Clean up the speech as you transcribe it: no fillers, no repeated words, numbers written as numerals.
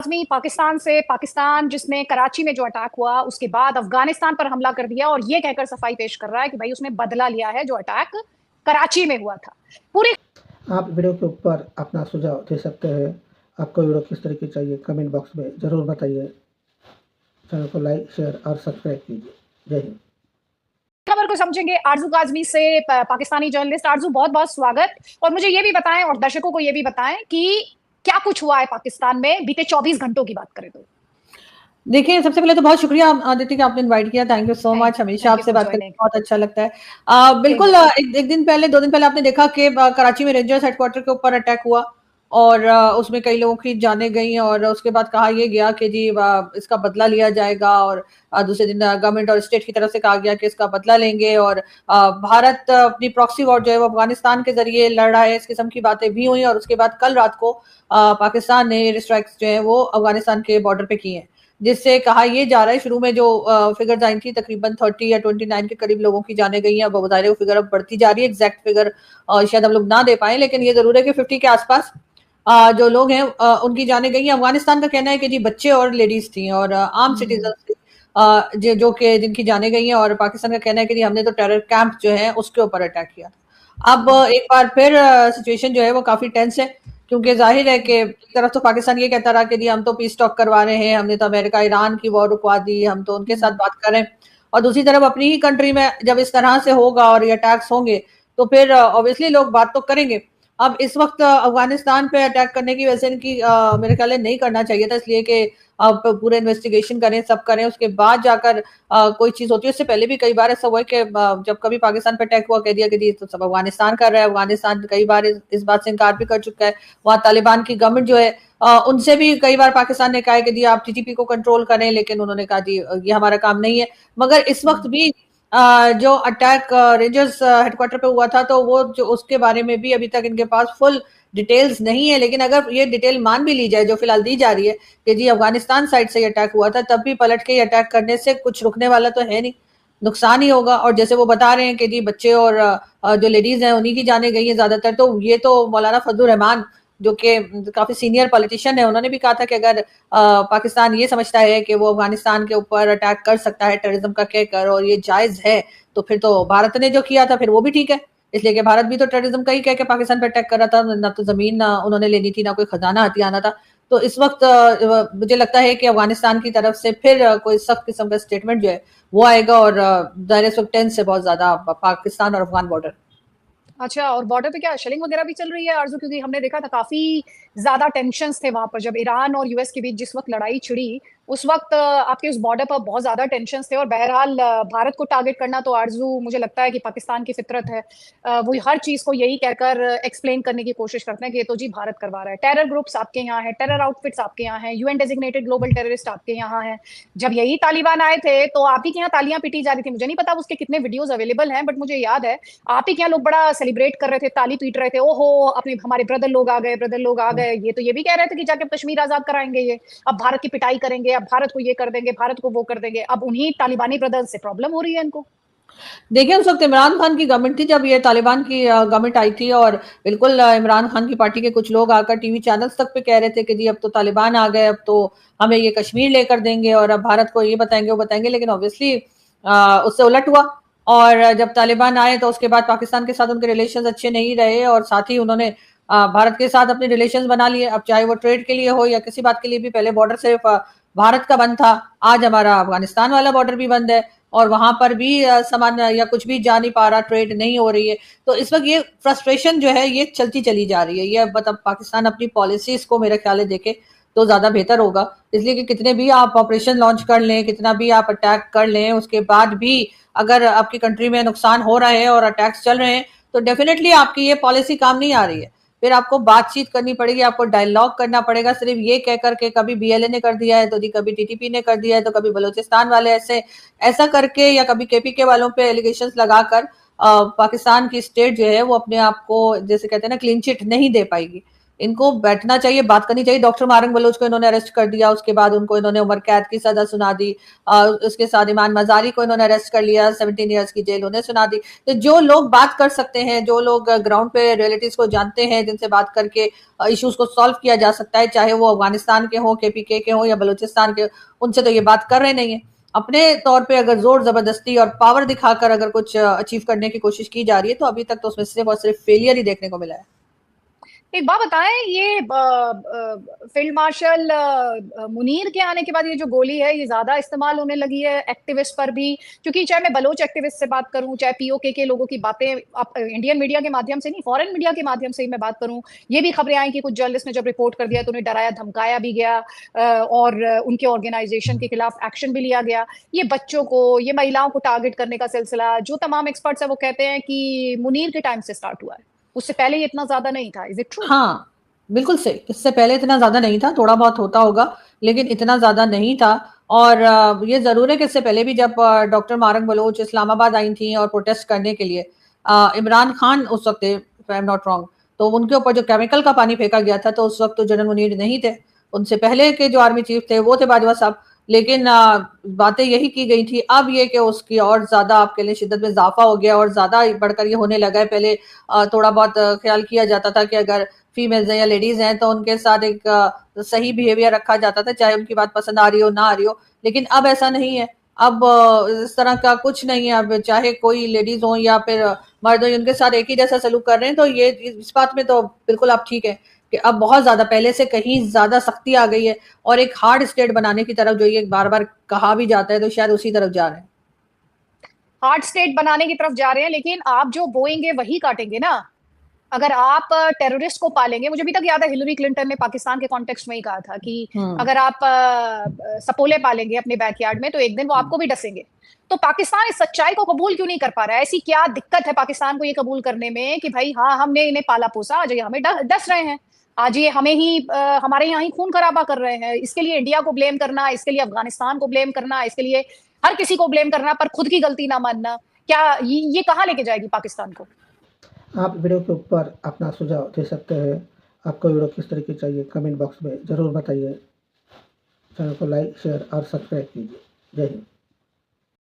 आजमी पाकिस्तान से पाकिस्तान जिसमें कराची में जो अटैक हुआ उसके बाद अफगानिस्तान पर हमला कर दिया और ये कहकर सफाई पेश कर रहा है कि भाई उसने बदला लिया है जो अटैक कराची में हुआ था। पूरी आप वीडियो के ऊपर अपना सुझाव दे सकते हैं। आपको वीडियो किस तरह की चाहिए कमेंट बॉक्स में ज़रूर बताइए। चैनल को लाइक शेयर और सब्सक्राइब कीजिए। जय हिंद। खबर को समझेंगे आरजू काजमी से पाकिस्तानी जर्नलिस्ट। आरजू, बहुत बहुत स्वागत। और मुझे ये भी बताएं और दर्शकों को ये भी बताएं कि क्या कुछ हुआ है पाकिस्तान में बीते 24 घंटों की बात करें तो। देखिए, सबसे पहले तो बहुत शुक्रिया आदित्य कि आपने इनवाइट किया। Thank you so much. हमेशा थैंक यू आपसे फॉर बात करके ज्वाइनिंग। बहुत अच्छा लगता है। बिल्कुल, सेम। एक दिन पहले 2 दिन पहले आपने देखा कि कराची में रेंजर्स हेडक्वार्टर के ऊपर अटैक हुआ और उसमें कई लोगों की जानें गई और उसके बाद कहा यह गया कि जी इसका बदला लिया जाएगा और दूसरे दिन गवर्नमेंट और स्टेट की तरफ से कहा गया कि इसका बदला लेंगे और भारत अपनी प्रॉक्सी वॉर जो है वो अफगानिस्तान के जरिए लड़ रहा है। इस किस्म की बातें भी हुई और उसके बाद कल रात को पाकिस्तान ने एयर स्ट्राइक्स जो है वो अफगानिस्तान के बॉर्डर पे किए हैं, जिससे कहा यह जा रहा है शुरू में जो फिगर्स आई थी तकरीबन 30 या 29 के करीब लोगों की जाने गई हैं। अब बता रहे वो फिगर अब बढ़ती जा रही है। एग्जैक्ट फिगर शायद हम लोग ना दे पाए, लेकिन ये जरूर है कि 50 के आसपास जो लोग हैं उनकी जाने गई हैं। अफगानिस्तान का कहना है कि जी बच्चे और लेडीज थी और आम सिटीजन थी जो कि जिनकी जाने गई हैं और पाकिस्तान का कहना है कि जी हमने तो टेरर कैंप जो है उसके ऊपर अटैक किया। अब एक बार फिर सिचुएशन जो है वो काफी टेंस है, क्योंकि जाहिर है कि एक तरफ तो पाकिस्तान ये कहता रहा कि जी हम तो पीस टॉक करवा रहे हैं, हमने तो अमेरिका ईरान की वॉर रुकवा दी, हम तो उनके साथ बात कर रहे हैं, और दूसरी तरफ अपनी ही कंट्री में जब इस तरह से होगा और ये अटैक्स होंगे तो फिर ऑब्वियसली लोग बात तो करेंगे। अब इस वक्त अफगानिस्तान पे अटैक करने की वजह से इनकी मेरे ख्याल नहीं करना चाहिए था, इसलिए कि आप पूरे इन्वेस्टिगेशन करें, सब करें, उसके बाद जाकर कोई चीज होती है। उससे पहले भी कई बार ऐसा हुआ है कि जब कभी पाकिस्तान पे अटैक हुआ कह दिया कि जी तो सब अफगानिस्तान कर रहा है। अफगानिस्तान कई बार इस बात से इनकार भी कर चुका है। वहाँ तालिबान की गवर्नमेंट जो है उनसे भी कई बार पाकिस्तान ने कहा है कि जी आप टीटीपी को कंट्रोल करें, लेकिन उन्होंने कहा जी ये हमारा काम नहीं है। मगर इस वक्त भी जो अटैक रेंजर्स हेडक्वार्टर पे हुआ था तो वो जो उसके बारे में भी अभी तक इनके पास फुल डिटेल्स नहीं है। लेकिन अगर ये डिटेल मान भी ली जाए जो फिलहाल दी जा रही है कि जी अफगानिस्तान साइड से अटैक हुआ था, तब भी पलट के अटैक करने से कुछ रुकने वाला तो है नहीं, नुकसान ही होगा। और जैसे वो बता रहे हैं कि जी बच्चे और जो लेडीज हैं उन्हीं की जाने गई है ज्यादातर, तो ये तो मौलाना फजलुर रहमान जो कि काफी सीनियर पॉलिटिशियन है, उन्होंने भी कहा था कि अगर पाकिस्तान ये समझता है कि वो अफगानिस्तान के ऊपर अटैक कर सकता है टेररिज्म का कहकर और ये जायज है, तो फिर तो भारत ने जो किया था फिर वो भी ठीक है, इसलिए कि भारत भी तो टेररिज्म का ही कह के पाकिस्तान पर अटैक कर रहा था। ना तो जमीन ना उन्होंने लेनी थी, ना कोई खजाना हथियाना था। तो इस वक्त मुझे लगता है कि अफगानिस्तान की तरफ से फिर कोई सख्त किस्म का स्टेटमेंट जो है वो आएगा और जाहिर है टेंस है बहुत ज्यादा पाकिस्तान और अफगान बॉर्डर। अच्छा, और बॉर्डर पे क्या शेलिंग वगैरह भी चल रही है आरजू? क्योंकि हमने देखा था काफी ज्यादा टेंशन्स थे वहां पर जब ईरान और यूएस के बीच जिस वक्त लड़ाई छिड़ी उस वक्त आपके उस बॉर्डर पर बहुत ज्यादा टेंशन्स थे। और बहरहाल भारत को टारगेट करना तो आरजू मुझे लगता है कि पाकिस्तान की फितरत है। वो हर चीज को यही कहकर एक्सप्लेन करने की कोशिश करते हैं कि ये तो जी भारत करवा रहा है। टेरर ग्रुप्स आपके यहाँ है, टेरर आउटफिट्स आपके यहाँ है, यूएन डेजिग्नेटेड ग्लोबल टेररिस्ट आपके यहाँ है। जब यही तालिबान आए थे तो आप ही के यहाँ तालियां पीटी जा रही थी। मुझे नहीं पता उसके कितने वीडियोज अवेलेबल हैं, बट मुझे याद है आप ही क्या लोग बड़ा सेलिब्रेट कर रहे थे, ताली पीट रहे थे, ओहो अपने हमारे ब्रदर लोग आ गए, ब्रदर लोग आ गए। ये तो ये भी कह रहे थे कि जाके कश्मीर आजाद कराएंगे, ये अब भारत की पिटाई करेंगे, अब भारत को ये कर देंगे, भारत को वो कर देंगे। अब उन्हीं तालिबानी ब्रदर्स से प्रॉब्लम हो रही है इनको। देखिए, उस वक्त इमरान खान की गवर्नमेंट थी जब ये तालिबान की गवर्नमेंट आई थी और बिल्कुल इमरान खान की पार्टी के कुछ लोग आकर टीवी चैनल्स तक पे कह रहे थे कि जी अब तो तालिबान आ गए, अब तो हमें ये कश्मीर लेकर देंगे और अब भारत को ये बताएंगे वो बताएंगे। लेकिन ऑब्वियसली उससे उलट हुआ और जब तालिबान आए तो उसके बाद पाकिस्तान के साथ उनके रिलेशन अच्छे नहीं रहे और साथ ही उन्होंने भारत के साथ अपने रिलेशन बना लिए। अब चाहे वो ट्रेड के लिए हो या किसी बात के लिए भी, पहले बॉर्डर सिर्फ भारत का बंद था, आज हमारा अफगानिस्तान वाला बॉर्डर भी बंद है और वहां पर भी सामान या कुछ भी जा नहीं पा रहा, ट्रेड नहीं हो रही है। तो इस वक्त ये फ्रस्ट्रेशन जो है ये चलती चली जा रही है। ये मतलब पाकिस्तान अपनी पॉलिसीज को मेरे ख्याल देखे तो ज्यादा बेहतर होगा, इसलिए कि कितने भी आप ऑपरेशन लॉन्च कर लें, कितना भी आप अटैक कर लें, उसके बाद भी अगर आपकी कंट्री में नुकसान हो रहा है और अटैक्स चल रहे हैं तो डेफिनेटली आपकी ये पॉलिसी काम नहीं आ रही है। फिर आपको बातचीत करनी पड़ेगी, आपको डायलॉग करना पड़ेगा। सिर्फ ये कह करके कभी बीएलए ने कर दिया है तो जी कभी टीटीपी ने कर दिया है तो कभी बलूचिस्तान वाले ऐसा करके या कभी केपीके वालों पे एलिगेशंस लगाकर पाकिस्तान की स्टेट जो है वो अपने आप को जैसे कहते हैं ना क्लीन चिट नहीं दे पाएगी। इनको बैठना चाहिए, बात करनी चाहिए। डॉक्टर मारंग बलोच को इन्होंने अरेस्ट कर दिया, उसके बाद उनको इन्होंने उम्र कैद की सजा सुना दी। उसके साथ ईमान मजारी को इन्होंने अरेस्ट कर लिया, 17 ईयर्स की जेल उन्हें सुना दी। तो जो लोग बात कर सकते हैं, जो लोग ग्राउंड पे रियलिटीज को जानते हैं, जिनसे बात करके इश्यूज को सॉल्व किया जा सकता है, चाहे वो अफगानिस्तान के हों, केपीके के हों या बलूचिस्तान के, उनसे तो ये बात कर रहे नहीं है। अपने तौर पे अगर जोर जबरदस्ती और पावर दिखाकर अगर कुछ अचीव करने की कोशिश की जा रही है, तो अभी तक तो उसमें सिर्फ और सिर्फ फेलियर ही देखने को मिला है। एक बात बताएं, ये फील्ड मार्शल मुनीर के आने के बाद ये जो गोली है ये ज्यादा इस्तेमाल होने लगी है एक्टिविस्ट पर भी, क्योंकि चाहे मैं बलोच एक्टिविस्ट से बात करूं, चाहे पीओके के लोगों की बातें इंडियन मीडिया के माध्यम से नहीं, फॉरेन मीडिया के माध्यम से ही मैं बात करूं, ये भी खबरें आई कि कुछ जर्नलिस्ट ने जब रिपोर्ट कर दिया तो उन्हें डराया धमकाया भी गया, और उनके ऑर्गेनाइजेशन के खिलाफ एक्शन भी लिया गया। ये बच्चों को, ये महिलाओं को टारगेट करने का सिलसिला, जो तमाम एक्सपर्ट्स है वो कहते हैं कि मुनीर के टाइम से स्टार्ट हुआ है, उससे पहले ये इतना ज्यादा नहीं था। Is it true? हाँ, बिल्कुल सही। इससे पहले इतना ज्यादा नहीं था, थोड़ा बहुत होता होगा, लेकिन इतना ज्यादा नहीं था। और ये जरूर है कि इससे पहले भी जब डॉक्टर मारंग बलोच इस्लामाबाद आई थी और प्रोटेस्ट करने के लिए, इमरान खान उस वक्त, if I am not wrong, तो उनके ऊपर जो केमिकल का पानी फेंका गया था, तो उस वक्त तो जनरल मुनीर नहीं थे, उनसे पहले के जो आर्मी चीफ थे वो थे बाजवा साहब। लेकिन बातें यही की गई थी। अब ये कि उसकी और ज्यादा आपके लिए शिद्दत में इजाफा हो गया और ज्यादा बढ़कर ये होने लगा है। पहले थोड़ा बहुत ख्याल किया जाता था कि अगर फीमेल्स हैं या लेडीज हैं तो उनके साथ एक सही बिहेवियर रखा जाता था, चाहे उनकी बात पसंद आ रही हो ना आ रही हो। लेकिन अब ऐसा नहीं है, अब इस तरह का कुछ नहीं है। अब चाहे कोई लेडीज हो या फिर मर्द हो, उनके साथ एक ही जैसा सलूक कर रहे हैं। तो ये इस बात में तो बिल्कुल आप ठीक है कि अब बहुत ज्यादा, पहले से कहीं ज्यादा सख्ती आ गई है और एक हार्ड स्टेट बनाने की तरफ, जो ये बार बार कहा भी जाता है, तो शायद उसी तरफ जा रहे हैं। हार्ड स्टेट बनाने की तरफ जा रहे हैं, लेकिन आप जो बोएंगे वही काटेंगे ना। अगर आप टेररिस्ट को पालेंगे, मुझे अभी तक याद है हिलरी क्लिंटन ने पाकिस्तान के कॉन्टेक्स्ट में ही कहा था कि अगर आप सपोले पालेंगे अपने बैकयार्ड में तो एक दिन वो आपको भी डसेंगे। तो पाकिस्तान इस सच्चाई को कबूल क्यों नहीं कर पा रहा है? ऐसी क्या दिक्कत है पाकिस्तान को ये कबूल करने में कि भाई हाँ, हमने इन्हें पाला पोसा, आज ये हमें डस रहे हैं, आज ये हमें ही हमारे यहाँ ही खून खराबा कर रहे हैं। इसके लिए इंडिया को ब्लेम करना, इसके लिए अफगानिस्तान को ब्लेम करना, इसके लिए हर किसी को ब्लेम करना, पर खुद की गलती ना मानना, क्या ये कहाँ लेके जाएगी पाकिस्तान को? आप वीडियो के ऊपर अपना सुझाव दे सकते हैं। आपको वीडियो किस तरह की चाहिए कमेंट बॉक्स में ज़रूर बताइए। चैनल को लाइक शेयर और सब्सक्राइब कीजिए। जय हिंद।